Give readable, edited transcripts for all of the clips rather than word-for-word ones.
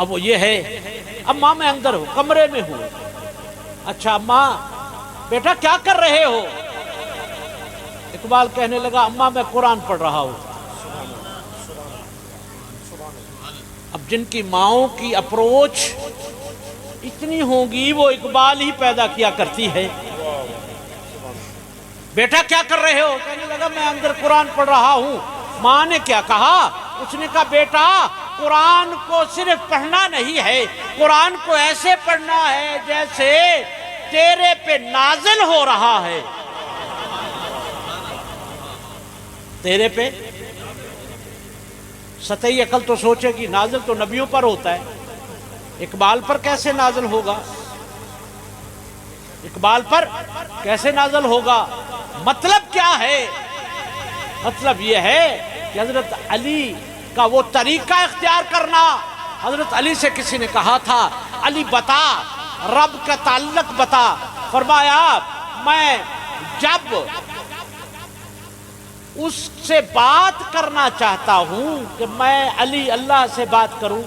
اب وہ یہ ہے، اماں میں اندر ہوں، کمرے میں ہوں، اچھا اماں بیٹا کیا کر رہے ہو؟ اقبال کہنے لگا اماں میں قرآن پڑھ رہا ہوں۔ اب جن کی ماؤں کی اپروچ اتنی ہوگی وہ اقبال ہی پیدا کیا کرتی ہے۔ بیٹا کیا کر رہے ہو؟ کہنے لگا میں اندر قرآن پڑھ رہا ہوں۔ ماں نے کیا کہا؟ اس نے کہا بیٹا قرآن کو صرف پڑھنا نہیں ہے، قرآن کو ایسے پڑھنا ہے جیسے تیرے پہ نازل ہو رہا ہے۔ تیرے پہ سطحی عقل تو سوچے گی نازل تو نبیوں پر ہوتا ہے، اقبال پر کیسے نازل ہوگا؟ اقبال پر کیسے نازل ہوگا؟ مطلب کیا ہے؟ مطلب یہ ہے کہ حضرت علی کا وہ طریقہ اختیار کرنا۔ حضرت علی سے کسی نے کہا تھا علی بتا رب کا تعلق بتا، فرمایا میں جب اس سے بات کرنا چاہتا ہوں کہ میں علی اللہ سے بات کروں،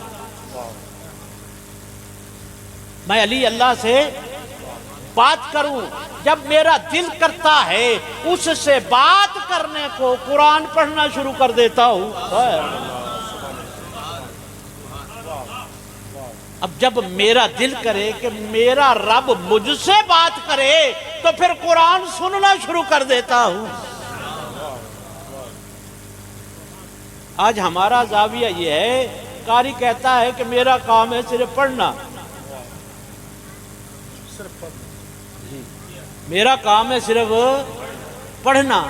میں علی اللہ سے بات کروں، جب میرا دل کرتا ہے اس سے بات کرنے کو قرآن پڑھنا شروع کر دیتا ہوں۔ اب جب میرا دل کرے کہ میرا رب مجھ سے بات کرے تو پھر قرآن سننا شروع کر دیتا ہوں۔ آج ہمارا زاویہ یہ ہے، قاری کہتا ہے کہ میرا کام ہے صرف پڑھنا، میرا کام ہے صرف پڑھنا۔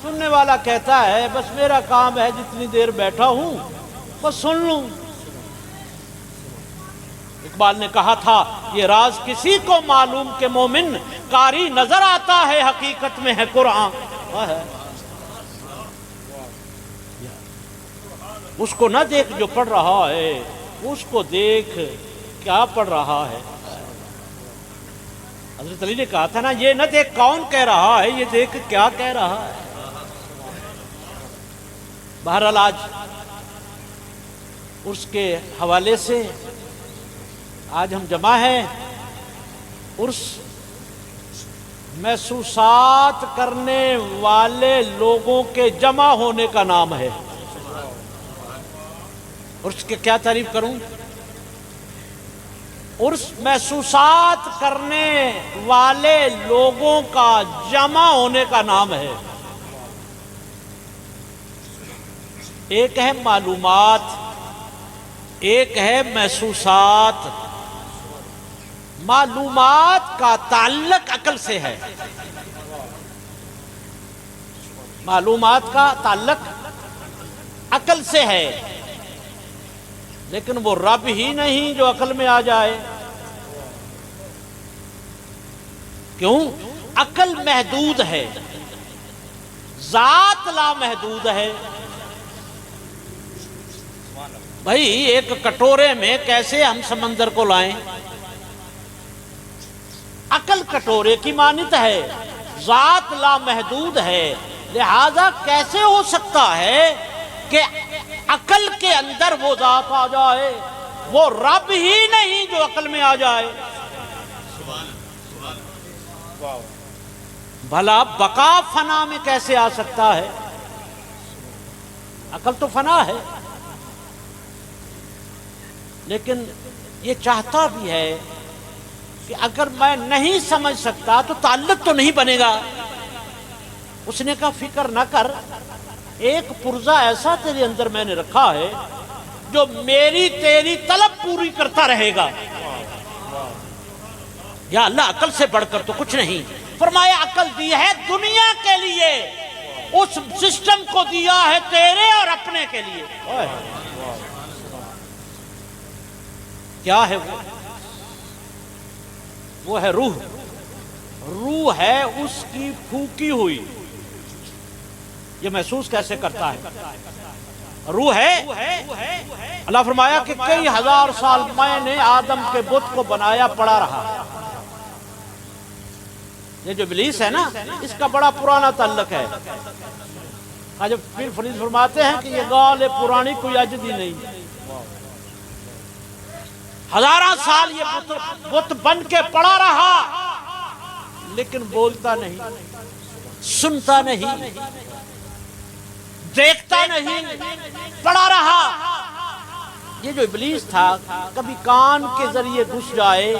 سننے والا کہتا ہے بس میرا کام ہے جتنی دیر بیٹھا ہوں بس سن لوں۔ اقبال نے کہا تھا یہ راز کسی کو معلوم کہ مومن قاری نظر آتا ہے حقیقت میں ہے قرآن۔ اس کو نہ دیکھ جو پڑھ رہا ہے، اس کو دیکھ کیا پڑھ رہا ہے۔ حضرت علی نے کہا تھا نا یہ نہ دیکھ کون کہہ رہا ہے، یہ دیکھ کیا کہہ رہا ہے۔ بہرحال آج عرس کے حوالے سے آج ہم جمع ہیں۔ عرس محسوسات کرنے والے لوگوں کے جمع ہونے کا نام ہے۔ عرس کی کیا تعریف کروں؟ عرس محسوسات کرنے والے لوگوں کا جمع ہونے کا نام ہے۔ ایک ہے معلومات، ایک ہے محسوسات۔ معلومات کا تعلق عقل سے ہے، معلومات کا تعلق عقل سے ہے، لیکن وہ رب ہی نہیں جو عقل میں آ جائے۔ کیوں؟ عقل محدود ہے، ذات لا محدود ہے۔ بھائی ایک کٹورے میں کیسے ہم سمندر کو لائیں؟ عقل کٹورے کی مانند ہے، ذات لا محدود ہے، لہذا کیسے ہو سکتا ہے کہ عقل کے اندر وہ ذات آ جائے؟ وہ رب ہی نہیں جو عقل میں آ جائے۔ بھلا بقا فنا میں کیسے آ سکتا ہے؟ عقل تو فنا ہے، لیکن یہ چاہتا بھی ہے کہ اگر میں نہیں سمجھ سکتا تو تعلق تو نہیں بنے گا۔ اس نے کہا فکر نہ کر، ایک پرزہ ایسا تیرے اندر میں نے رکھا ہے جو میری تیری طلب پوری کرتا رہے گا۔ یا اللہ عقل سے بڑھ کر تو کچھ نہیں۔ فرمایا عقل دی ہے دنیا کے لیے، اس سسٹم کو دیا ہے تیرے اور اپنے کے لیے۔ کیا ہے وہ ہے روح۔ روح ہے اس کی پھونکی ہوئی۔ یہ محسوس کیسے کرتا ہے؟ روح ہے۔ اللہ فرمایا کہ کئی ہزار سال میں نے آدم کے بت کو بنایا پڑا رہا۔ یہ جو ابلیس ہے نا، اس کا بڑا پرانا تعلق ہے۔ جب پھر فرید فرماتے ہیں کہ یہ گال پرانی کوئی اجدی نہیں، ہزاراں سال یہ بت بن کے پڑا رہا، لیکن بولتا نہیں، سنتا نہیں، دیکھتا نہیں، پڑا رہا۔ یہ جو ابلیس تھا کبھی کان کے ذریعے گھس جائے،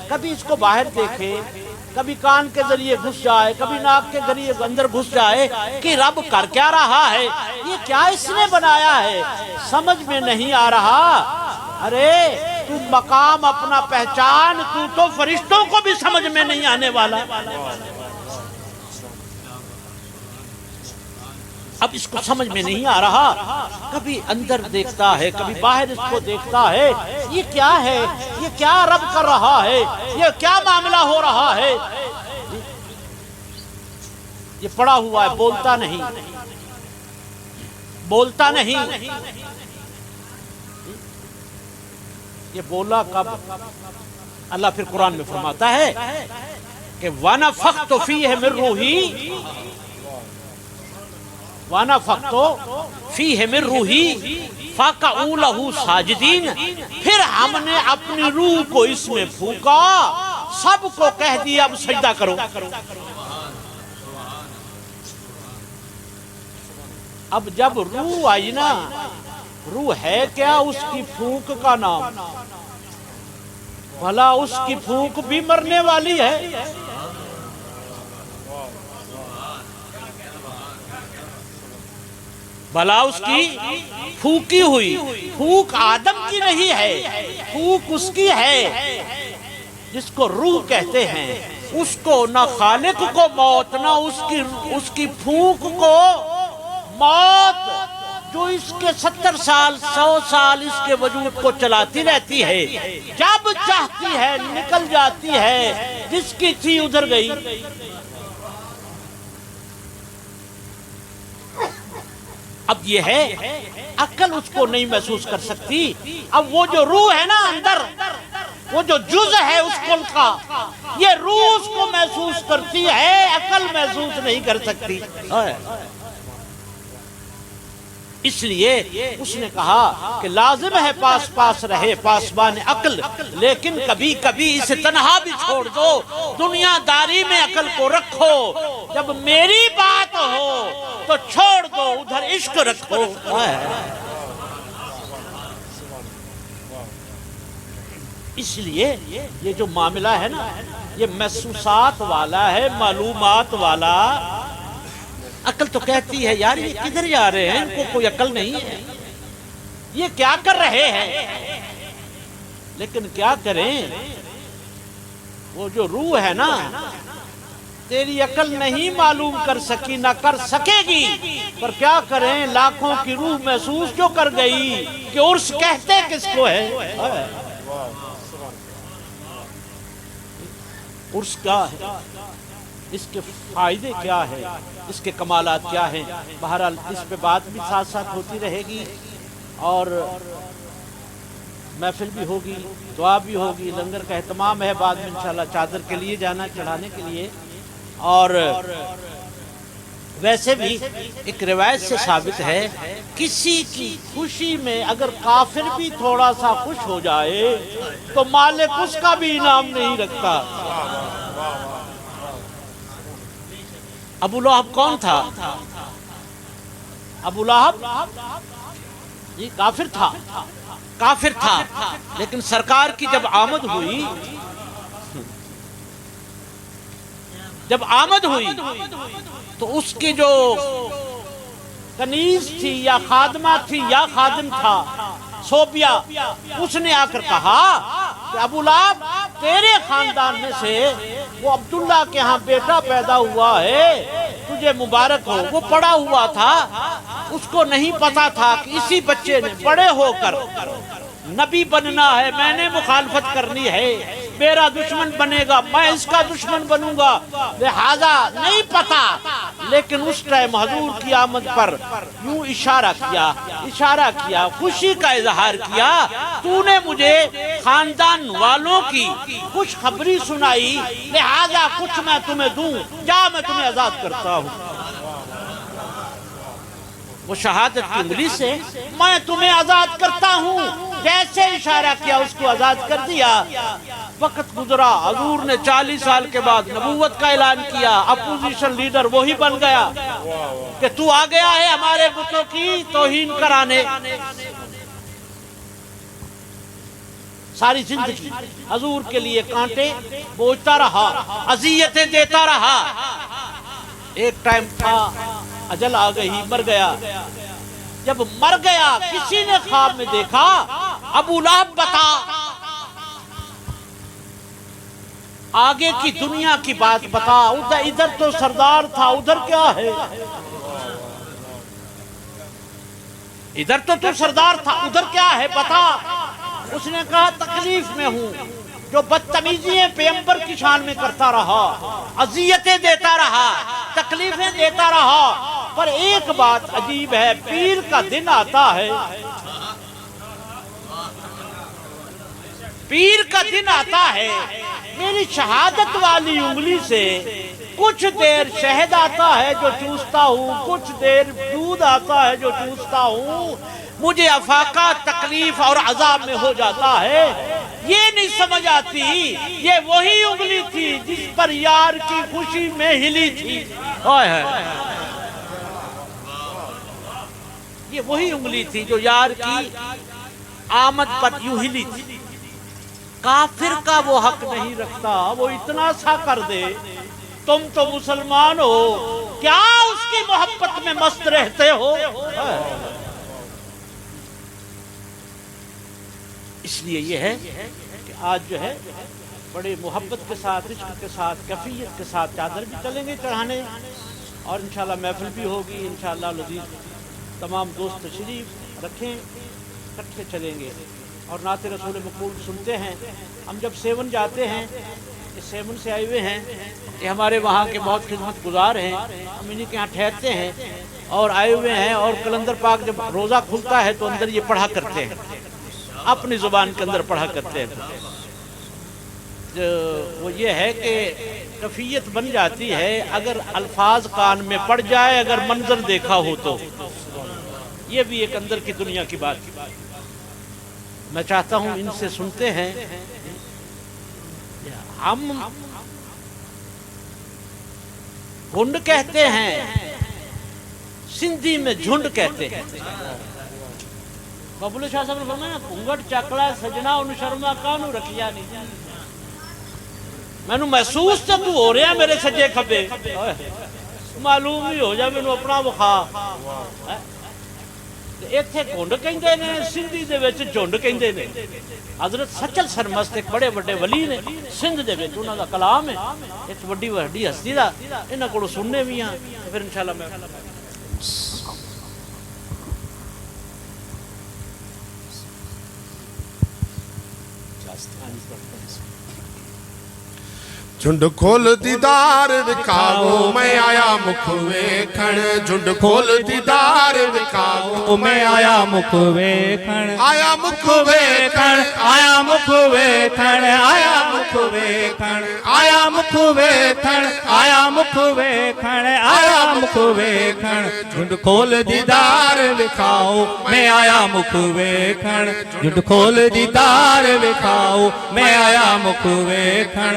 کبھی اس کو باہر دیکھے، کبھی کان کے ذریعے گھس جائے، کبھی ناک کے ذریعے اندر گھس جائے کہ رب کر کیا رہا ہے، یہ کیا اس نے بنایا ہے، سمجھ میں نہیں آ رہا۔ ارے تو مقام اپنا پہچان، تو فرشتوں کو بھی سمجھ میں نہیں آنے والا۔ اب اس کو سمجھ میں نہیں آ رہا، کبھی اندر دیکھتا ہے، کبھی باہر اس کو دیکھتا ہے، یہ کیا ہے، یہ کیا رب کر رہا ہے، یہ کیا معاملہ ہو رہا ہے۔ یہ پڑا ہوا ہے، بولتا نہیں، بولتا نہیں۔ یہ بولا کب؟ اللہ پھر قرآن میں فرماتا ہے کہ وَنَفَخْتُ فِيهِ مِن رُوحِي، وَنَفَخْتُ فِيهِ مِن رُوحِي فَقَعُوا لَهُ سَاجِدِينَ، پھر ہم نے اپنی روح کو اس میں پھونکا، سب کو کہہ دیا اب سجدہ کرو۔ اب جب روح آئی نا، روح ہے کیا؟ اس کی پھونک کا نام، بھلا اس کی پھونک بھی مرنے والی ہے۔ بھلا اس کی پھونکی ہوئی پھونک آدم کی نہیں ہے، پھونک اس کی ہے جس کو روح کہتے ہیں۔ اس کو نہ خالق کو موت، نہ اس کی پھونک کو موت، جو اس کے 70 سال 100 سال اس کے وجود کو چلاتی رہتی ہے، جب چاہتی ہے نکل جاتی ہے، جس کی تھی ادھر گئی۔ اب یہ ہے عقل اس کو نہیں محسوس کر سکتی۔ اب وہ جو روح ہے نا اندر، وہ جو جز ہے اس کل کا، یہ روح اس کو محسوس کرتی ہے، عقل محسوس نہیں کر سکتی۔ اس لیے اس نے کہا کہ لازم ہے پاس پاس رہے پاسبان عقل، لیکن کبھی کبھی اسے تنہا بھی چھوڑ دو، دنیا داری میں عقل کو رکھو، جب میری بات ہو تو چھوڑ دو، ادھر عشق رکھو۔ اس لیے یہ جو معاملہ ہے نا، یہ محسوسات والا ہے، معلومات والا۔ عقل تو کہتی ہے یار یہ کدھر جا رہے ہیں، ان کو کوئی عقل نہیں ہے، یہ کیا کر رہے ہیں، لیکن کیا کریں، وہ جو روح ہے نا، تیری عقل نہیں معلوم کر سکی، نہ کر سکے گی، پر کیا کریں، لاکھوں کی روح محسوس جو کر گئی کہ عرس کہتے کس کو ہے۔ عرس کیا ہے، اس کے فائدے کیا ہے، اس کے کمالات کیا ہیں، بہرحال اس پہ بات بھی ساتھ ساتھ ہوتی رہے گی، اور محفل بھی ہوگی، دعا بھی ہوگی، لنگر کا اہتمام ہے بعد میں انشاءاللہ چادر کے لیے جانا چڑھانے کے لیے۔ اور ویسے بھی ایک روایت سے ثابت ہے، کسی کی خوشی میں اگر کافر بھی تھوڑا سا خوش ہو جائے تو مالک اس کا بھی انعام نہیں رکھتا۔ ابو لہب کون تھا؟ ابو لہب یہ کافر تھا، کافر تھا، لیکن سرکار کی جب آمد ہوئی، تو اس کی جو کنیز تھی یا خادمہ تھی یا خادم تھا، صوبیہ، اس نے آ کر کہا کہ ابو لہب تیرے خاندان میں سے وہ عبداللہ کے ہاں بیٹا پیدا ہوا ہے، تجھے مبارک ہو۔ وہ پڑا ہوا تھا، اس کو نہیں پتا تھا کہ اسی بچے نے بڑے ہو کر نبی بننا ہے، میں نے مخالفت کرنی ہے، میرا دشمن بنے گا، میں اس کا دشمن بنوں گا، لہذا نہیں پتا۔ لیکن اس ٹائم حضور کی آمد پر یوں اشارہ کیا، خوشی کا اظہار کیا، تو نے مجھے خاندان والوں کی خوشخبری سنائی، لہذا کچھ میں تمہیں دوں، جا میں تمہیں آزاد کرتا ہوں۔ وہ شہادت کی انگلی سے میں تمہیں آزاد کرتا ہوں، جیسے اشارہ کیا اس کو آزاد کر دیا. وقت گزرا، حضور نے 40 سال کے بعد نبوت کا اعلان کیا. اپوزیشن لیڈر وہی بن گیا کہ تو آ گیا ہے ہمارے بتوں کی توہین کرانے. ساری زندگی حضور کے لیے کانٹے بوجھتا رہا، اذیتیں دیتا رہا. ایک ٹائم تھا اجل آ گئی، مر گیا. جب مر گیا کسی نے خواب میں دیکھا، ابو لہب بتا آگے کی دنیا کی بات بتا. ادھر تو سردار تھا، ادھر کیا ہے؟ ادھر تو سردار تھا، ادھر کیا ہے بتا. اس نے کہا تکلیف میں ہوں، جو بدتمیزیاں پیغمبر کی شان میں کرتا رہا، اذیتیں دیتا رہا، تکلیفیں دیتا رہا. پر ایک بات عجیب ہے، پیر کا دن آتا ہے، پیر کا دن آتا ہے، میری شہادت والی انگلی سے کچھ دیر شہد آتا ہے جو چوستا ہوں، کچھ دیر دودھ آتا ہے جو چوستا ہوں، مجھے افاقہ تکلیف اور عذاب میں ہو جاتا ہے. یہ نہیں سمجھ آتی یہ وہی انگلی تھی جس پر یار کی خوشی میں ہلی تھی. یہ وہی انگلی تھی جو یار کی آمد پر یوں ہلی تھی. کافر کا وہ حق نہیں رکھتا وہ اتنا سا کر دے. تم تو مسلمان ہو، کیا اس کی محبت میں مست رہتے ہو؟ اس لیے یہ ہے کہ آج جو ہے بڑے محبت کے ساتھ، عشق کے ساتھ، کیفیت کے ساتھ چادر بھی چلیں گے چڑھانے، اور انشاءاللہ محفل بھی ہوگی انشاءاللہ العزیز. تمام دوست تشریف رکھیں، اکٹھے چلیں گے اور نعت رسول مقبول سنتے ہیں. ہم جب سیون جاتے ہیں، اس سیون سے آئے ہوئے ہیں، یہ ہمارے وہاں کے بہت خدمت گزار ہیں، ہم انہی کے ہاں ٹھہرتے ہیں اور آئے ہوئے ہیں. اور کلندر پاک جب روزہ کھلتا ہے تو اندر یہ پڑھا کرتے ہیں، اپنی زبان کے اندر پڑھا کرتے ہیں. وہ یہ ہے کہ کیفیت بن جاتی ہے اگر الفاظ کان میں پڑ جائے، اگر منظر دیکھا ہو تو. یہ بھی ایک اندر کی دنیا کی بات. میں چاہتا ہوں ان سے سنتے ہیں. ہم گھنڈ کہتے ہیں، سندھی میں جھنڈ کہتے ہیں. ببلو شاہ صاحب نے فرمایا گھنگٹ چکلا سجنا ان شرما کانو رکھیا نہیں. میں نو محسوس تے تو ہو رہا میرے سجے کھبے، معلوم ہی ہو جا میں نو اپنا وخا. ایتھے گھنڈ کہندے نے، سندھی دے وچ جھنڈ کہندے نے. حضرت سچل سرمست ایک بڑے بڑے ولی نے سندھ دے وچ، انہاں دا کلام ہے ایک بڑی وڈی ہستی دا، انہاں کولوں سننے وی ہاں. پھر انشاءاللہ میں جھنڈ کھول دیدار وکھاؤ میں آیا مکھ ویکھن. جھنڈ کھول دیدار وکھاؤ میں آیا مکھ ویکھن. آیا مکھ ویکھن. آیا مکھ ویکھن. آیا مکھ ویکھن. آیا مکھ ویکھن. آیا مکھ ویکھن. آیا مکھ ویکھن. جھنڈ کھول دیدار وکھاؤ میں آیا مکھ ویکھن. جھنڈ کھول دیدار وکھاؤ میں آیا مکھ ویکھن.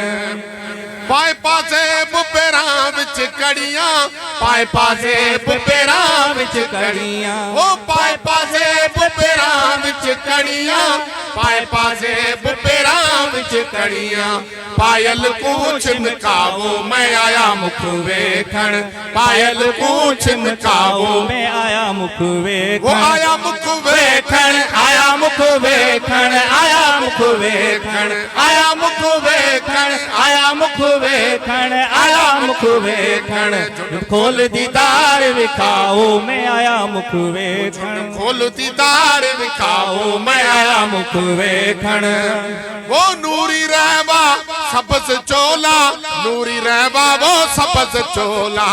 پائے پاسے بپیراں وچ کڑیاں، پائے پاسے بپیراں وچ کڑیاں، او پائے پاسے بپیراں وچ کڑیاں، پائے پاسے بپیراں وچ کڑیاں. پائل کو چمکاؤ میں آیا مکھ ویکھن. پائل کو چمکاؤ میں آیا مکھ ویکھن. وہ آیا مکھ ویکھن. آیا مکھ ویکھن. آیا مکھ ویکھن. آیا مکھ ویکھن. آیا مکھ ویکھن. آیا مکھ ویکھن. جھنڈ کھول دیدار وکھاؤ میں آیا مکھ ویکھن. کھول دیدار وکھاؤ میں آیا مکھ ویکھن. وہ نوری رہوا سبز چولا نوری رہوا وہ سبز چولا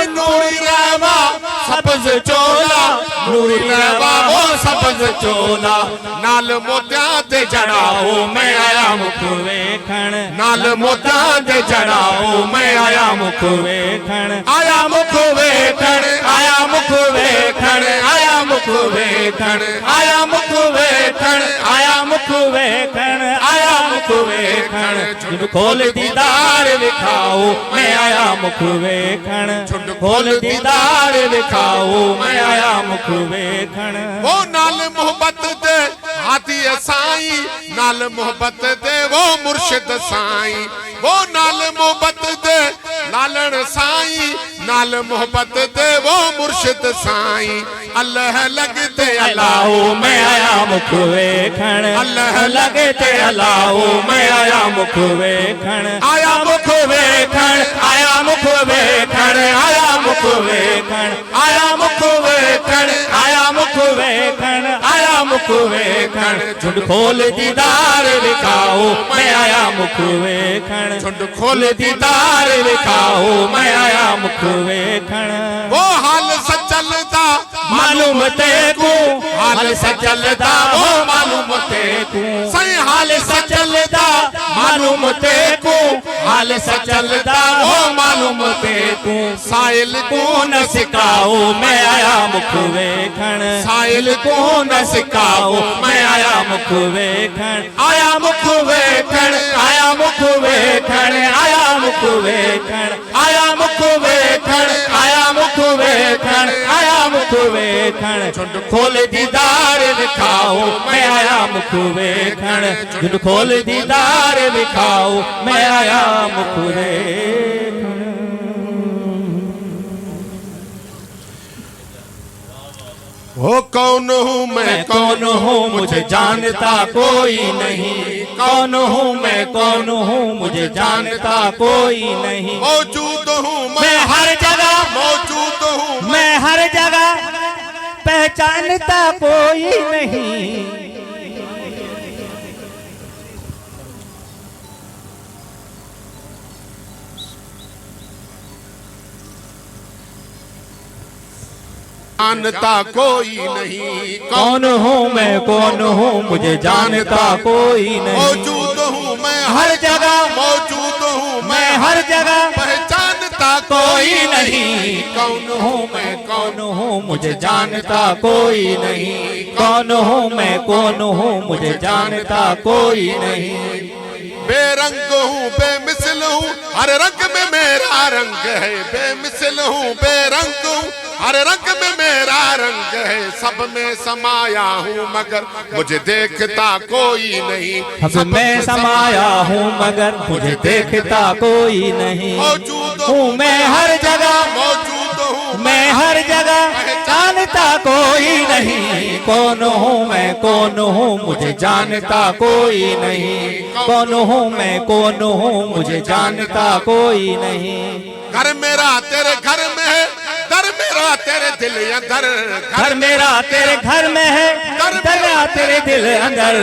نوری رہوا سبز چولا نوری رہوا وہ سبز چولا نال موتیاں تے جڑاؤ میں آیا مکھ ویکھن نال موتیاں تے جڑاؤ میں آیا مکھ ویکھن آیا مکھ ویکھن آیا مکھ ویکھن آیا مکھ ویکھن آیا مکھ ویکھن آیا مکھ ویکھن آیا مکھ ویکھن جھنڈ کھول دیدار وکھاؤ میں آیا مکھ ویکھن جھنڈ کھول دیدار وکھاؤ میں آیا مکھ ویکھن وہ نال محبت دے ہاتھی سائیں نال محبت دے وہ مرشد سائیں وہ نال محبت دے لالن سائیں نال محبت دے وہ مرشد سائیں اللہ لگتے اللہ میں آیا مکھ ویکھن اللہ لگتے اللہ میں آیا مکھ ویکھن آیا مکھ ویکھن آیا مکھ ویکھن آیا مکھ ویکھن آیا مکھ ویکھن آیا مکھ ویکھن آیا مکھ ویکھن جھنڈ کھول دیدار وکھاؤ میں آیا مکھ ویکھن جھنڈ کھول دیدار وکھاؤ میں آیا مکھ ویکھن وہ حال سچلتا معلوم تے کو حال سچلتا وہ معلوم تے کو صحیح حال سچلتا معلوم تے کو حال سچلتا وہ معلوم تے کو سائل کو نہ سکھاؤ میں آیا مکھ ویکھن سائل کو نہ سکھاؤ میں آیا مکھ ویکھن آیا مکھ ویکھن آیا مکھ ویکھن آیا مکھ ویکھن آیا مکھ ویکھن آیا مکھ ویکھن آیا مکھ ویکھن جھنڈ کھول دیدار وکھاؤ میں آیا مکھ ویکھن جھنڈ کھول دیدار وکھاؤ میں آیا مکھ ویکھن وہ کون ہوں میں کون ہوں مجھے جانتا کوئی نہیں کون ہوں میں کون ہوں مجھے جانتا کوئی نہیں موجود ہوں میں ہر جگہ موجود ہوں میں ہر جگہ پہچانتا کوئی نہیں جانتا کوئی نہیں کون ہوں میں کون ہوں مجھے جانتا کوئی نہیں موجود ہوں میں ہر جگہ موجود ہوں میں ہر جگہ پہچانتا کوئی نہیں کون ہوں میں کون ہوں مجھے جانتا کوئی نہیں کون ہوں میں کون ہوں مجھے جانتا کوئی نہیں بے رنگ ہوں بے مثل ہوں ہر رنگ میں میرا رنگ ہے بے مثل ہوں بے رنگ ہوں ہر رنگ میں میرا رنگ ہے سب میں سمایا ہوں مگر مجھے دیکھتا کوئی نہیں سب میں سمایا ہوں مگر مجھے دیکھتا کوئی نہیں موجود ہوں میں ہر جگہ موجود ہوں میں ہر جگہ جانتا کوئی نہیں کون ہوں میں کون ہوں مجھے جانتا کوئی نہیں کون ہوں میں کون ہوں مجھے جانتا کوئی نہیں گھر میرا تیرے گھر میں ہے در میرا تیرے دل اندر گھر میرا تیرے گھر میں ہے در میرا تیرے دل اندر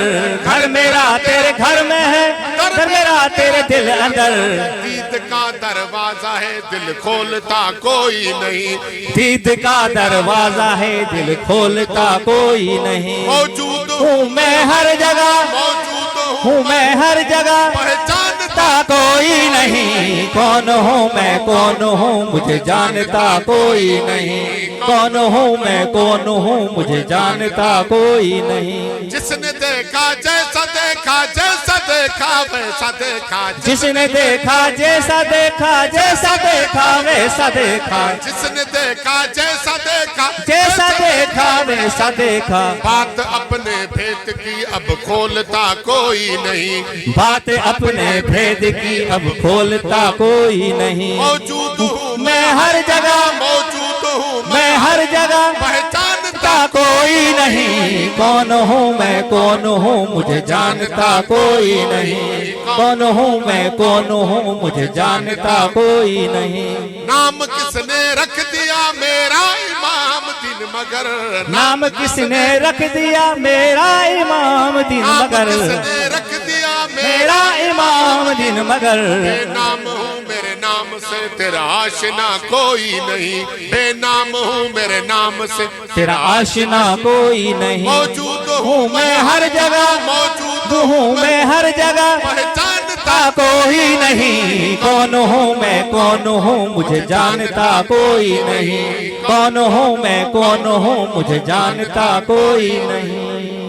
گھر میرا تیرے گھر میں ہے در میرا تیرے دل اندر دید کا دروازہ ہے دل کھولتا کوئی نہیں دید کا دروازہ ہے دل کھولتا کوئی نہیں موجود ہوں میں ہر جگہ موجود ہوں میں ہر جگہ پہچانتا کوئی نہیں کون ہوں میں کون ہوں مجھے جانتا کوئی نہیں کون ہوں میں کون ہوں مجھے جانتا کوئی نہیں جس نے دیکھا جیسا دیکھا جیسا دیکھا ویسا دیکھا جس نے دیکھا جیسا دیکھا جیسا دیکھا ویسا دیکھا جس نے دیکھا جیسا دیکھا جیسا دیکھا ویسا دیکھا بات اپنے بھید کی اب کھولتا کوئی نہیں بات اپنے بھید کی اب کھولتا کوئی نہیں موجود ہوں میں ہر جگہ موجود ہوں میں ہر جگہ پہچانتا کوئی نہیں کون ہوں میں کون ہوں مجھے جانتا کوئی نہیں کون ہوں میں کون ہوں مجھے جانتا کوئی نہیں نام کس نے رکھ دیا میرا امام دین مگر نام کس نے رکھ دیا میرا امام دین نام مگر کس نے رکھ دیا میرا امام دن مگر بے نام ہوں میرے نام سے تیرا آشنا کوئی نہیں بے نام ہوں میرے نام سے تیرا آشنا کوئی نہیں موجود ہوں میں ہر جگہ موجود ہوں میں ہر جگہ پہچانتا کوئی نہیں کون ہوں میں کون ہوں مجھے جانتا کوئی نہیں کون ہوں میں کون ہوں مجھے جانتا کوئی نہیں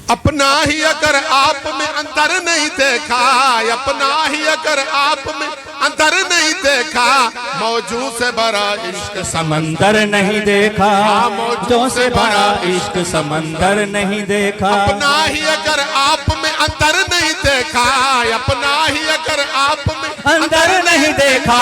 اپنا ہی اگر آپ میں اندر نہیں دیکھا اپنا ہی اگر آپ میں اندر نہیں دیکھا موجود سے بڑا عشق سمندر نہیں دیکھا جو سے بڑا عشق سمندر نہیں دیکھا اپنا ہی اگر آپ میں اندر نہیں دیکھا اپنا ہی اگر آپ میں اندر نہیں دیکھا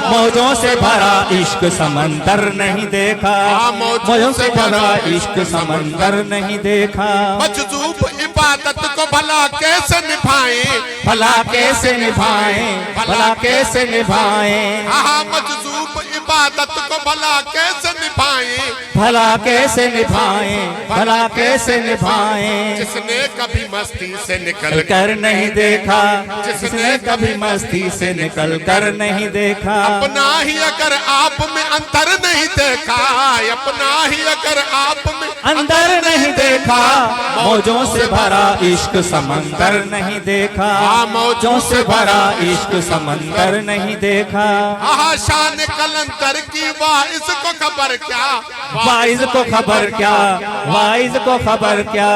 موجوں سے بھرا عشق سمندر نہیں دیکھا موجوں سے بھرا عشق سمندر نہیں دیکھا مجذوب عبادت کو بھلا کیسے نبھائیں بھلا کیسے نبھائیں بھلا کیسے نبھائیں مجذوب عبادت کو بھلا کیسے نبھائیں بھلا کیسے نبھائیں بھلا کیسے نبھائیں جس نے کبھی مستی سے نکل کر نہیں دیکھا جس نے کبھی مستی سے نکل کر نہیں دیکھا اپنا ہی اگر آپ میں اندر نہیں دیکھا اپنا ہی اگر آپ میں اندر نہیں دیکھا موجوں سے بھرا عشق سمندر نہیں دیکھا موجوں سے بھرا عشق سمندر نہیں دیکھا شان کلندر کی واعظ کو خبر کیا واعظ کو خبر کیا واعظ کو خبر کیا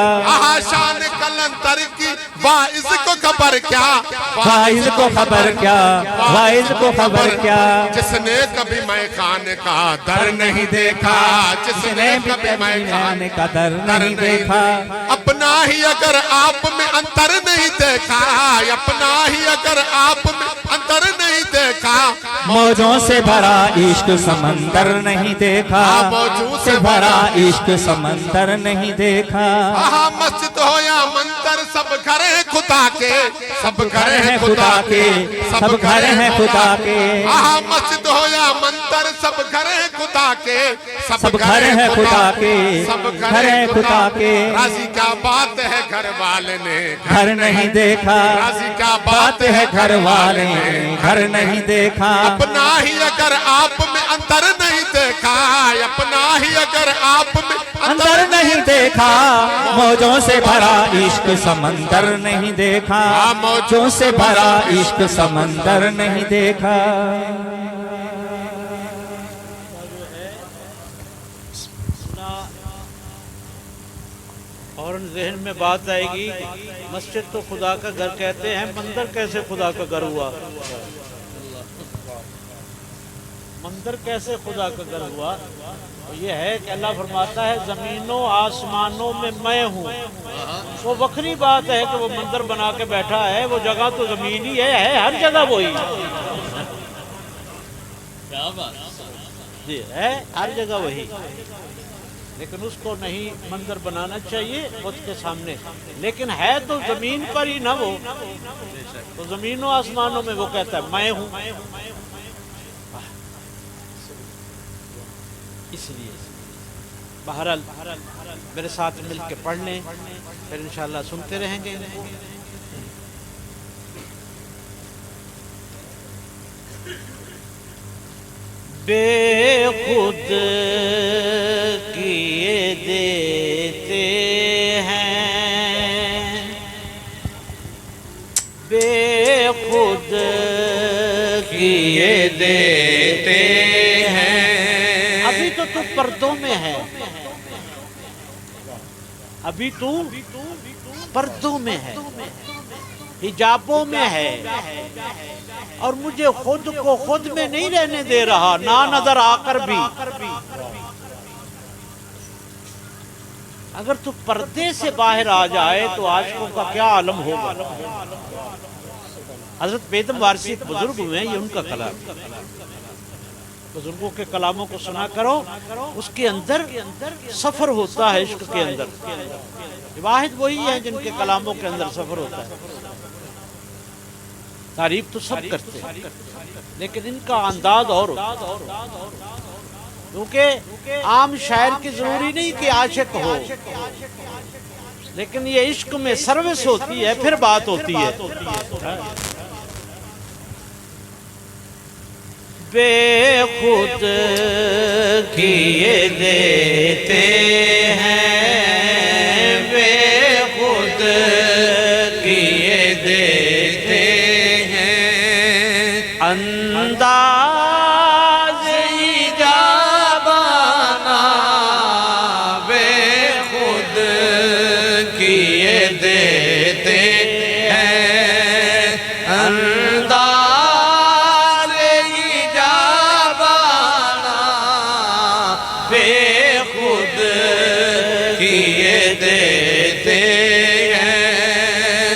شان کلندر کی واعظ کو خبر کیا واعظ کو خبر کیا واعظ کو خبر کیا جس نے کبھی میں خانے کا در نہیں دیکھا جس نے کبھی میں خانے کا در نہیں دیکھا اپنا ہی اگر آپ میں اندر نہیں دیکھا اپنا ہی اگر آپ میں اندر نہیں دیکھا موجوں سے بھرا عشق سمندر نہیں دیکھا موجوں سے بھرا عشق سمندر نہیں دیکھا مسجد ہو یا منتر سب گھر ہیں خدا کے سب گھر ہیں خدا کے سب گھر ہیں خدا کے مسجد ہو یا منتر سب گھر ہیں خدا کے سب گھر ہیں خدا کے سب گھر ہیں خدا کے راضی کیا بات ہے گھر والے نے گھر نہیں دیکھا راضی کیا بات ہے گھر والے نے گھر نہیں دیکھا اپنا ہی اگر آپ میں اندر نہیں دیکھا اپنا ہی اگر آپ میں اندر نہیں دیکھا موجوں سے بھرا عشق سمندر نہیں دیکھا موجوں سے بھرا عشق سمندر نہیں دیکھا اور ذہن میں بات آئے گی مسجد تو خدا کا گھر کہتے ہیں مندر کیسے خدا کا گھر ہوا مندر کیسے خدا کا گھر ہوا یہ ہے کہ اللہ فرماتا ہے زمینوں آسمانوں میں میں ہوں وہ وکری بات ہے کہ وہ مندر بنا کے بیٹھا ہے وہ جگہ تو زمین ہی ہے ہر جگہ وہی جی ہے ہر جگہ وہی لیکن اس کو نہیں مندر بنانا چاہیے بت کے سامنے لیکن ہے تو زمین پر ہی نہ وہ تو زمینوں آسمانوں میں وہ کہتا ہے میں ہوں اس لیے بہرحال میرے ساتھ مل کے پڑھ لیں پھر انشاءاللہ سنتے رہیں گے بے خود کیے دیتے ہیں بے خود کیے دیتے ہیں ابھی تو پردوں میں ہے ابھی تو پردوں میں ہے حجابوں میں ہے اور مجھے خود کو خود میں نہیں رہنے دے رہا نہ نظر آ کر بھی اگر تو پردے سے باہر آ جائے تو عاشقوں کا کیا عالم ہوگا حضرت بیدم وارسی ایک بزرگ ہوئے ہیں یہ ان کا کلام بزرگوں کے کلاموں کو سنا کرو اس کے اندر سفر ہوتا ہے عشق کے اندر واحد وہی ہے جن کے کلاموں کے اندر سفر ہوتا ہے تعریف تو سب کرتے ہیں لیکن ان کا انداز اور کیونکہ عام شاعر کی ضروری نہیں کہ عاشق ہو، لیکن یہ عشق میں سروس ہوتی ہے پھر بات ہوتی ہے۔ بے خود کیے دیتے ہیں، بے خود کیے دیتے ہیں، انداز ایجابانہ بے خود کیے دیتے ہیں، انداز بے خود کیے دیتے ہیں،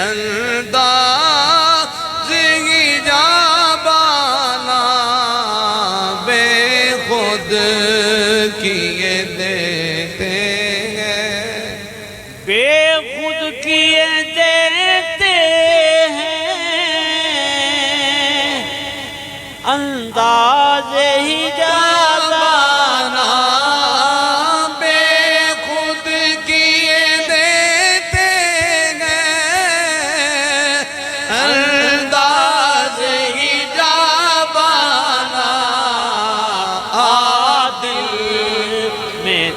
انداز ایجابانہ بے خود کیے دیتے ہیں، بے خود کیے دیتے ہیں، انداز ایجابانہ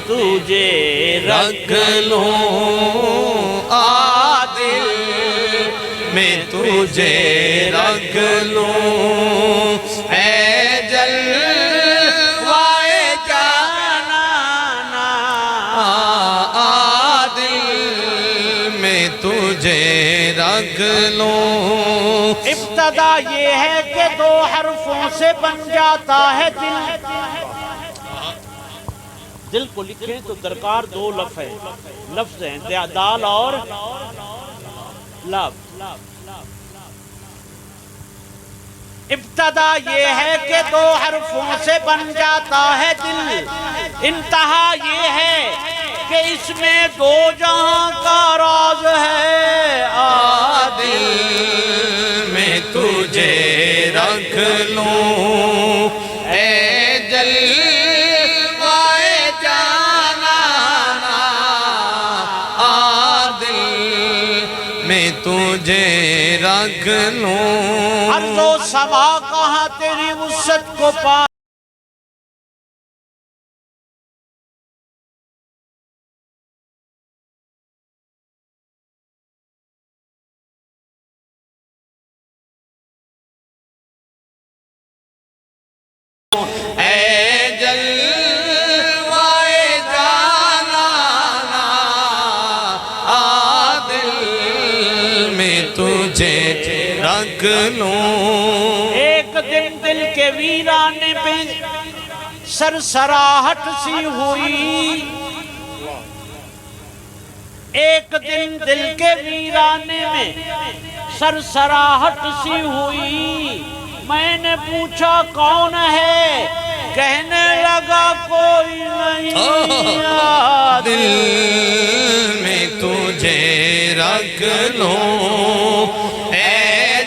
تجھے رکھ لوں، عادل میں تجھے رکھ لوں، اے جلوائے جانانا عادل میں تجھے رکھ لوں۔ ابتدا یہ ہے کہ دو حرفوں سے بن جاتا ہے دل، دل کو لکھیں تو درکار دو لفظ ہیں، دال اور لب۔ ابتدا یہ ہے کہ دو حرفوں سے بن جاتا ہے دل، انتہا یہ ہے کہ اس میں دو جہاں کا راز ہے، عادل میں تجھے رکھ لوں، اے جلوائے میں تجھے رکھ لوں، ارض و سما کہاں تیری وسعت کو پا اے جلوائے جانانا عادل میں تجھے رکھ لوں۔ ایک دن دل کے ویرانے پہ سرسراہٹ سی ہوئی، ایک دن دل کے ویرانے میں سرسراہٹ سی ہوئی، میں نے پوچھا کون ہے، کہنے لگا کوئی نہیں، عادل میں تجھے رکھ لوں، اے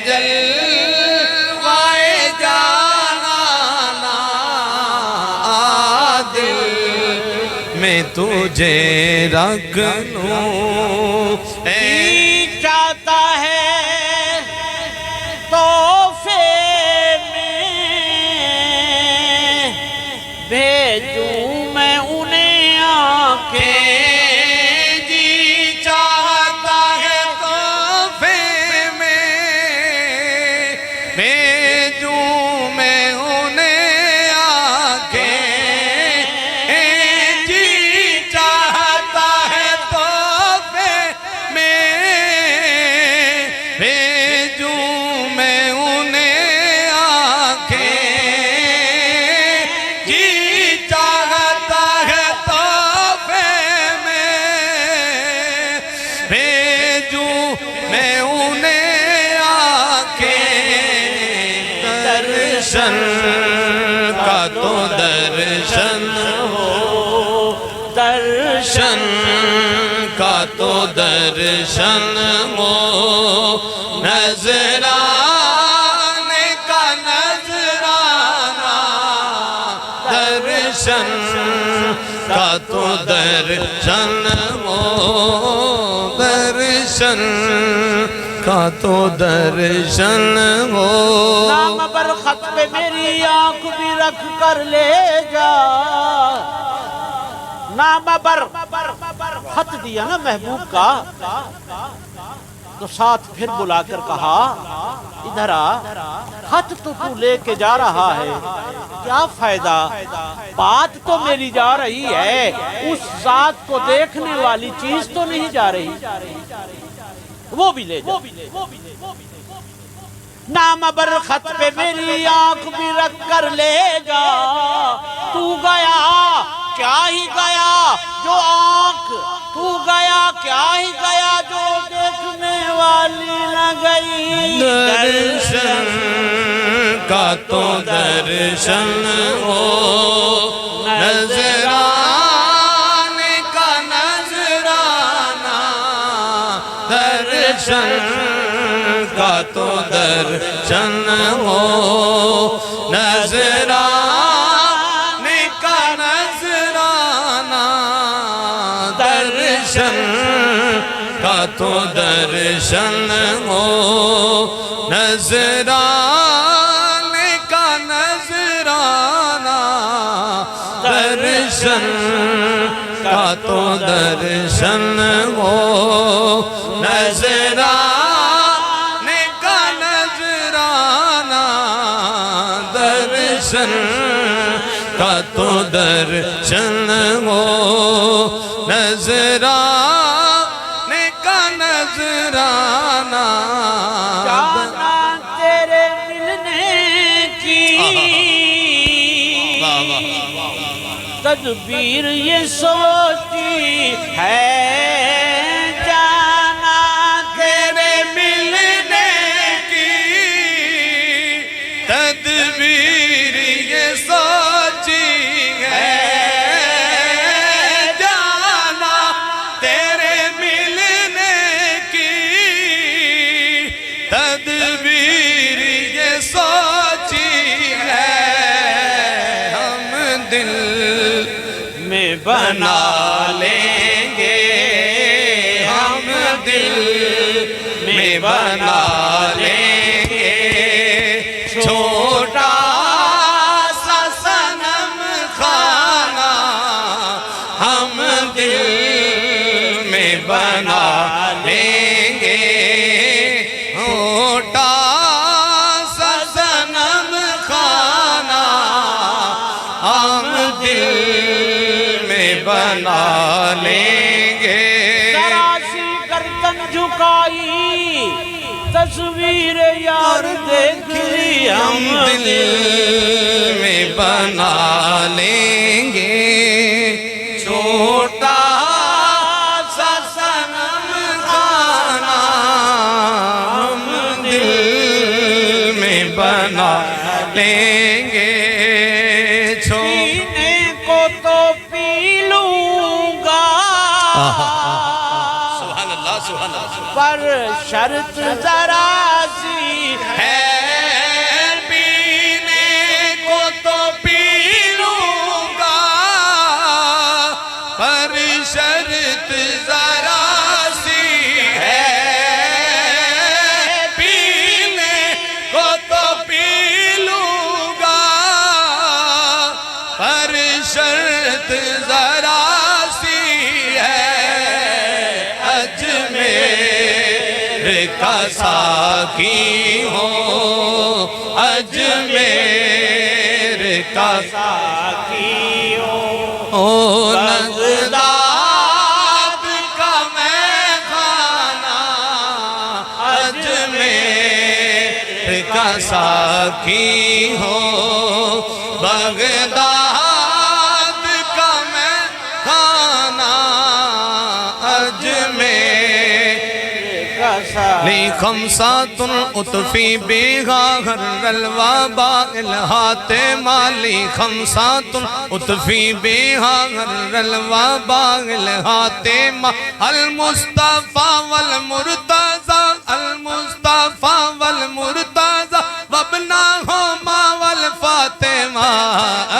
جلوائے جانانا عادل میں تجھے رکھ لوں، اے چاہتا ہے تحفے بھیجوں میں انہیں آنکھیں، جی چاہتا ہے تحفے میں بھیجوں میں انہیں آنکھیں، جی چاہتا ہے تحفے میں بھیجوں میں انہیں آنکھیں، میں انہیں آنکھیں، درشن کا تو درشن ہو، درشن کا تو درشن ہو، نظرہ درشن کا تو درشن ہو درشن کا تو درشن ہو نام بر خط پہ میری آنکھ بھی رکھ کر لے جا نام بر خط دیا نا محبوب کا تو ساتھ پھر بلا کر کہا ادھر آ خط تو لے کے جا رہا ہے کیا فائدہ بات تو میری جا رہی ہے اس ذات کو دیکھنے والی چیز تو نہیں جا رہی وہ بھی لے جا نام بر خط پہ میری آنکھ بھی رکھ کر لے جا تو گیا کیا ہی گیا جو آنکھ تو گیا کیا ہی گیا جو دیکھنے والی نہ گئی درشن کا تو درشن ہو نظرانے کا نظرانہ درشن کا تو درشن ہو نظرانے کا نظرانہ درشن کا تو درشن ہو نظرانے کا نظرانہ درشن کا تو درشن ہو نظرانے کا نظرانہ درشن کا تو درشن ہو نظرانے کا نظرانہ جانا تیرے ملنے کی تدبیر یہ سوچی ہے جانا تیرے ملنے کی تدبیر یہ سوچی ہے جانا تیرے ملنے کی تدبیر یہ سوچی ہے ہم دل میں بنا لیں گے ہم دل میں بنا لیں گے چھوٹا سا صنم خانہ ہم دل میں بنا لیں گے چھوٹا سا صنم خانہ ہم دل میں بنا لیں گے ذرا سی گردن جھکائی تصویر یار دیکھی ہم دل میں بنا لیں گے چھوٹا سا صنم خانہ ہم دل میں بنا لیں گے پینے کو تو پی لوں گا سبحان اللہ سبحان اللہ پر شرط ذرا سی ہے پینے کو تو پی لوں گا پر شرط ذرا سی ہے پینے کو تو پی لوں گا پر شرط ذرا سی ہے اجمیر کا ساقی ہو اجمیر کا ساقی ہو بغداد کا میں خانہ اجمیر کا ساقی ہو بغداد کا میں خانہ اجمیر لی خمسات اطفی بیغا غر الوابا الہات مالی خمسات اطفی بیغا غر الوابا الہات ما المصطفیٰ والمرتضی المصطفیٰ والمرتضی وابناہما والفاطمہ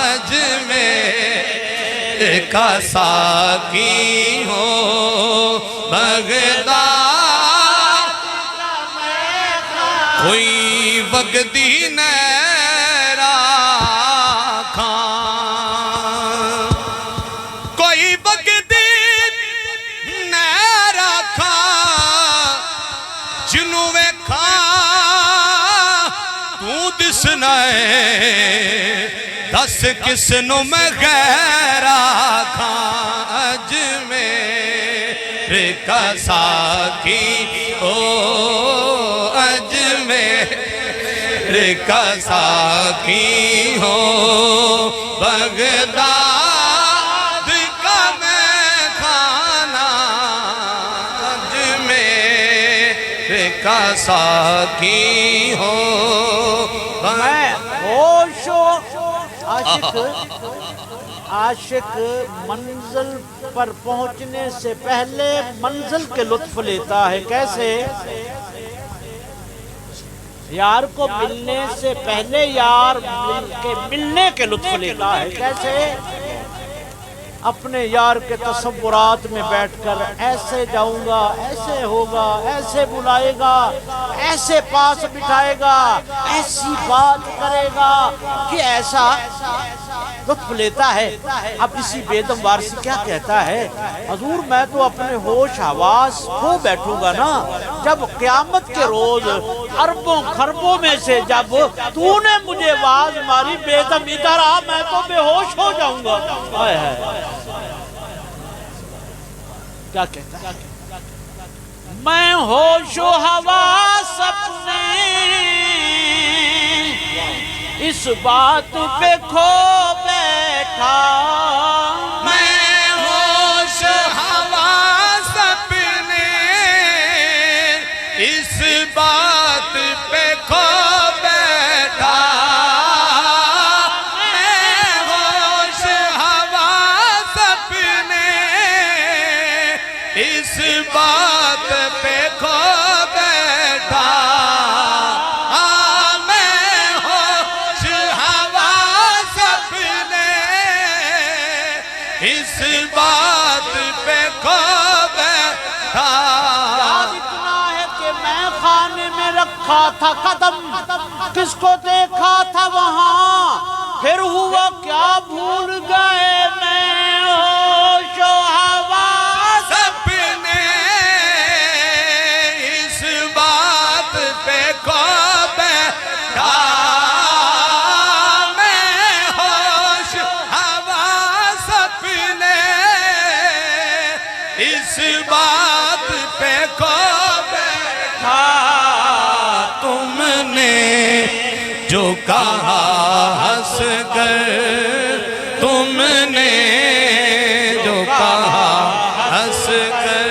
اجمیر کا ساقی ہو بغداد کوئی وگدی نیرا کھان کوئی وگدی نیرا کھان جنوں ویکھاں تو دسنا ہے دس کس نو میں غیر آکھاں اجمیر کا ساقی او اجمیر کا ساقی ہو بغداد کا میں کھانا اجمیر کا ساقی ہو میں ہوش و عاشق منزل پر پہنچنے سے پہلے منزل کے لطف لیتا ہے کیسے یار کو ملنے سے پہلے یار ملنے کے لطف لیتا ہے کیسے اپنے یار کے تصورات میں بیٹھ کر ایسے جاؤں گا ایسے ہوگا ایسے بلائے گا ایسے پاس بٹھائے گا ایسی بات کرے گا کہ ایسا لطف لیتا ہے اب اسی بیدم وارسی کیا کہتا ہے حضور میں تو اپنے ہوش حواس کھو بیٹھوں گا نا جب قیامت کے روز اربوں خربوں میں سے جب تو نے مجھے آواز ماری بیدم ادھر آ میں تو بے ہوش ہو جاؤں گا کیا کہتا ہے میں ہوش و حواس اپنے اس بات پہ کھو بیٹھا میں ہوش حواس اپنے اس بات پہ کھو بیٹھا میں ہوش حواس اپنے اس بات پہ کھو بیٹھا اس بات پہ کھو بیٹھا یاد اتنا ہے کہ میں خانے میں رکھا تھا قدم کس کو دیکھا تھا وہاں پھر ہوا کیا بھول گئے میں ہوش و حواس اپنے اس بات پہ کھو بیٹھا اس بات پہ کھو بیٹھا تم نے جو کہا ہنس کر تم نے جو کہا ہنس کر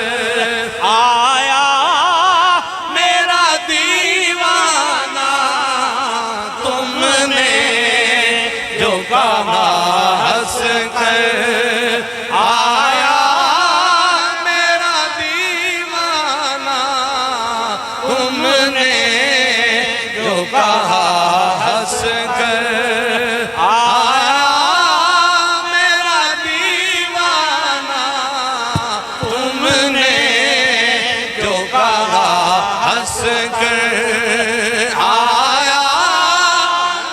آیا میرا دیوانہ تم نے جو کہا ہنس کر آیا تم نے جو کہا ہنس کر آیا میرا دیوانہ تم نے جو کہا ہنس کر آیا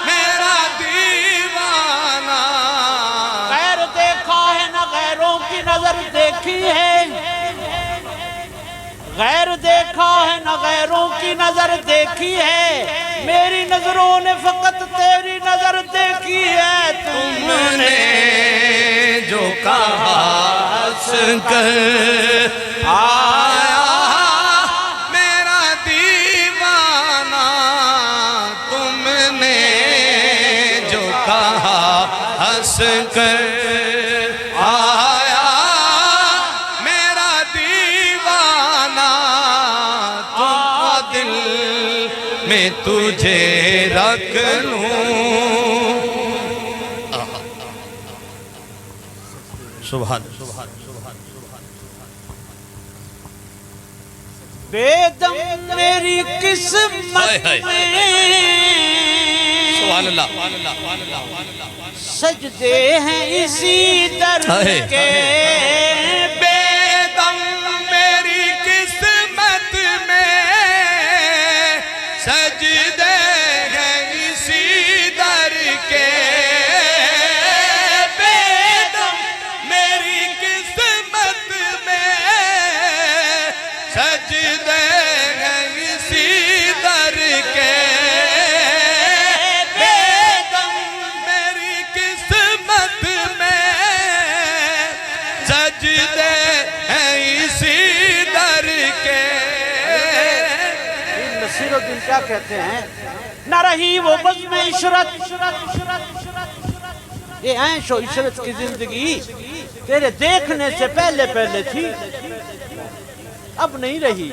میرا دیوانہ غیر دیکھا ہے نہ غیروں کی نظر دیکھی ہے غیر دیکھا ہے نہ غیروں کی نظر دیکھی ہے میری نظروں نے فقط تیری نظر دیکھی ہے تم نے جو کہا ہنس کر آیا میرا دیوانہ تم نے جو کہا ہنس کر آیا میرا دیوانہ دل میں تجھے رکھ لوں سبحان بیدم میری قسمت میں سبحان اللہ سجدے ہیں اسی در کے بے دم میری قسمت میں سجدے ہیں اسی در کے بے دم میری قسمت میں سجدے ہیں اسی در کے بے دم میری قسمت میں سجدے ہیں اسی در کے نصیر الدین کیا کہتے ہیں نہ رہی وہ بزم عشرت یہ عیش و عشرت کی زندگی تیرے دیکھنے سے پہلے پہلے تھی اب نہیں رہی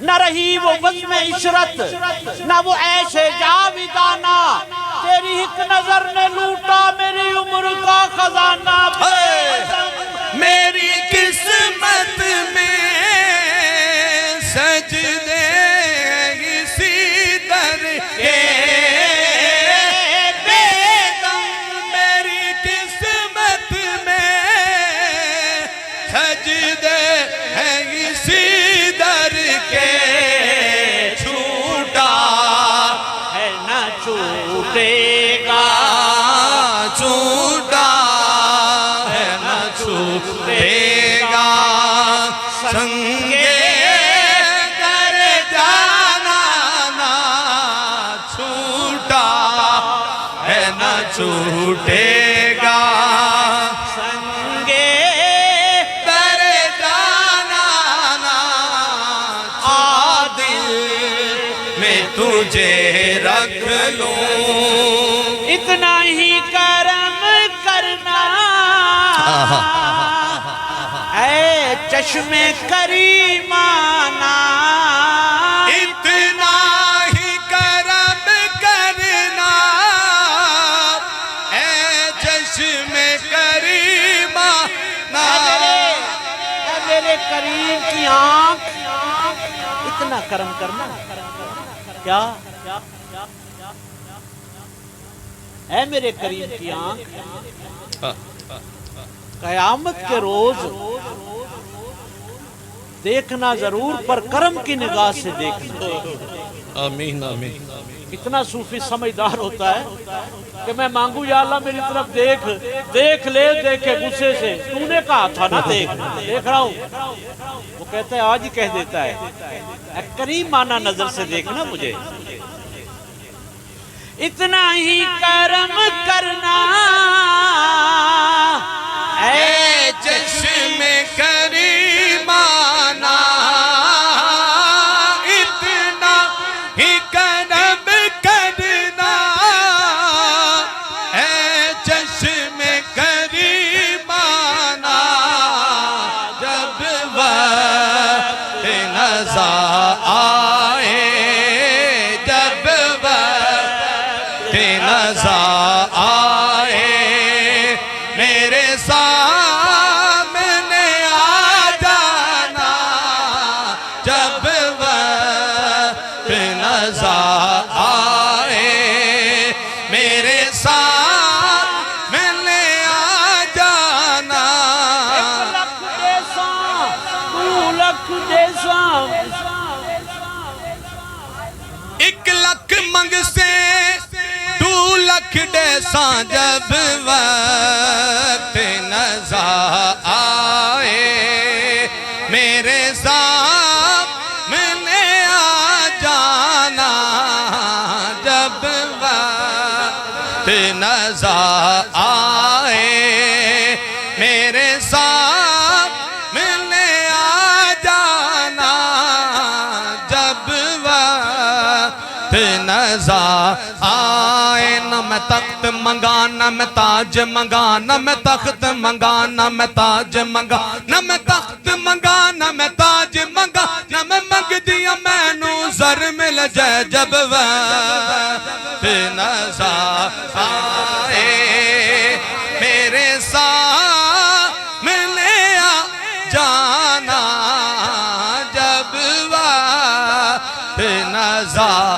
نہ رہی وہ بزم عشرت نہ وہ عیش جاویدانہ تیری ایک نظر نے لوٹا میری عمر کا خزانہ میری قسمت میں سجدے اسی در کے بے دم میری قسمت میں سجدے ہیں اسی در کے چھوٹا ہے نہ چھوٹے گا چھوٹا ہے نہ چھوٹے گا سنگے در جانا نہ چھوٹا ہے نہ چھوٹے گا سنگے در جانا نہ عادل میں تجھے رکھ لوں اتنا ہی کرم کرنا اے چشم کریمانہ اتنا ہی کرم کرنا اے چشم کریمہ اے میرے کریم کی آنکھ اتنا کرم کرنا کیا اے میرے کریم کی آنکھ قیامت کے روز دیکھنا ضرور پر کرم کی نگاہ سے دیکھنا آمین آمین اتنا صوفی سمجھدار ہوتا ہے کہ میں مانگوں یا اللہ میری طرف دیکھ لے دیکھے غصے سے تو نے کہا تھا نا دیکھ رہا ہوں وہ کہتا ہے آج ہی کہہ دیتا ہے اے کریم مانا نظر سے دیکھنا مجھے اتنا ہی کرم کرنا اے چشم کریمانہ اتنا ہی کرم کرنا اے چشم کریمانہ جب وقت نظر آئے جب وقت نظر آئے میرے سامنے آ جانا جب وقت نظر آئے میرے سامنے آ جانا لکھ جیسا 1 لاکھ منگ سے 2 لاکھ ڈیساں جب وقت نظر آئے میرے سامنے آ جانا جب وقت نظر آئے میرے سامنے آ جانا جب وقت نظر آئے نہ میں تخت منگا نہ میں تاج منگا نہ میں تخت منگا نہ میں تاج منگا نہ میں تخت منگا نہ میں تاج منگا نہ میں منگ دیا میں نو زر مل جائے جب وقت نظر آئے میرے سامنے آ جانا جب وقت نظر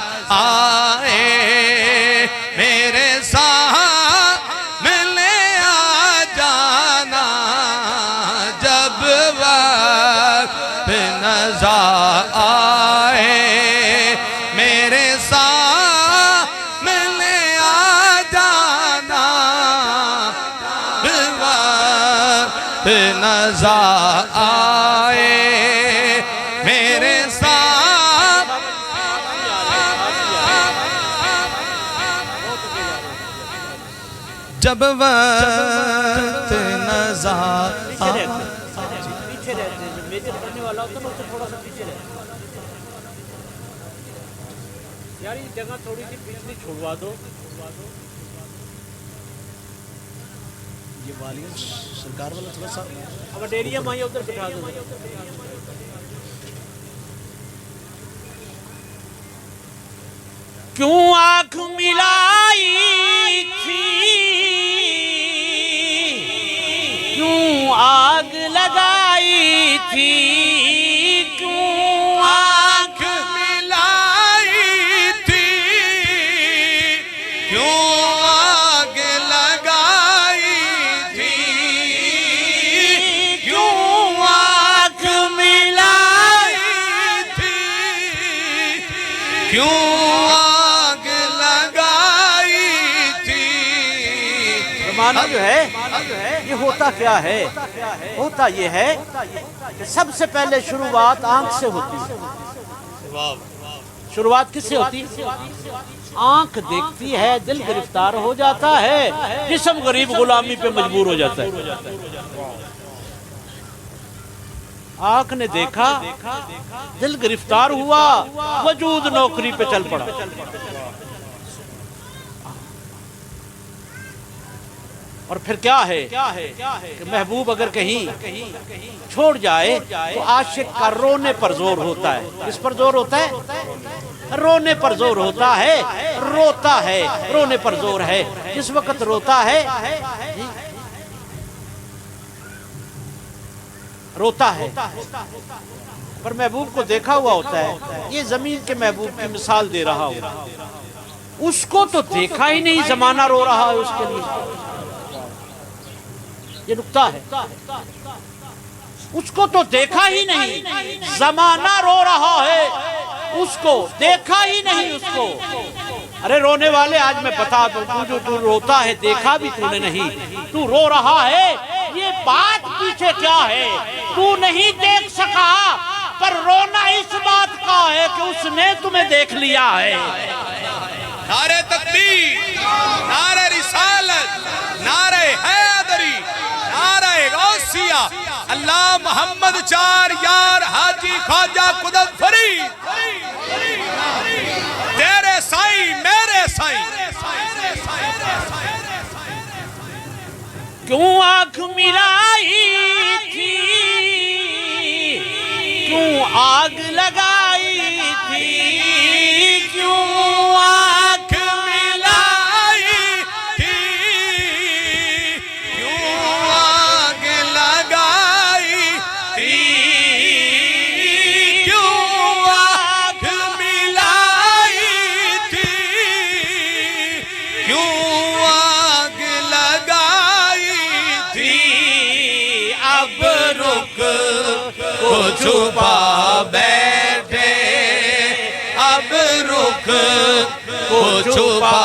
نظر آئے میرے ساتھ جب وقت نظر پیچھے رہتے ہیں، جب میجر کرنے والا ہوتا ہے نا، اس سے تھوڑا سا پیچھے رہتے ہیں یار، یہ جگہ تھوڑی سی پچھلی چھوڑوا دو. یہ والیوم سرکار والا تھوڑا سا اب ڈیریا ماہی ادھر بٹھا دو. کیوں آنکھ ملائی تھی، کیوں آگ لگائی تھی، کیوں آنکھ ملائی تھی، کیوں آگ لگائی تھی، کیوں آنکھ ملائی تھی، کیوں آگ لگائی تھی. زمانہ جو ہے یہ ہوتا کیا ہے؟ ہوتا یہ ہے کہ سب سے پہلے شروعات آنکھ سے ہوتی ہے. شروعات کس سے ہوتی ہے؟ آنکھ دیکھتی ہے، دل گرفتار ہو جاتا ہے، جسم غریب غلامی پہ مجبور ہو جاتا ہے. آنکھ نے دیکھا، دل گرفتار ہوا، وجود نوکری پہ چل پڑا. اور پھر کیا ہے کہ محبوب اگر کہیں چھوڑ جائے تو عاشق کا رونے پر زور ہوتا ہے. کس پر زور ہوتا ہے؟ رونے پر زور ہوتا ہے. روتا ہے، رونے پر زور ہے. جس وقت روتا ہے پر محبوب کو دیکھا ہوا ہوتا ہے. یہ زمین کے محبوب کی مثال دے رہا ہوں. اس کو تو دیکھا ہی نہیں، زمانہ رو رہا ہے اس کے لیے. یہ نکتہ ہے. اس کو تو دیکھا ہی نہیں، زمانہ رو رہا ہے. اس کو دیکھا ہی نہیں. اس کو ارے رونے والے آج میں بتا دوں، تو روتا ہے دیکھا بھی تو نے نہیں، تو رو رہا ہے. یہ بات پیچھے کیا ہے؟ تو نہیں دیکھ سکا، پر رونا اس بات کا ہے کہ اس نے تمہیں دیکھ لیا ہے. نعرہ تکبیر، نعرہ رسالت، نعرہ حیدری، نعرہ غوثیہ، اللہ محمد چار یار حاجی خواجہ قدس فرید، تیرے سائیں میرے سائیں. کیوں آنکھ ملائی تھی، کیوں آگ لگائی تھی، کیوں آنکھ ملائی تھی، کیوں آگ لگائی تھی، کیوں آنکھ ملائی تھی، کیوں آگ لگائی تھی. اب رک کو چھپا بیٹھے، اب رک کو چھپا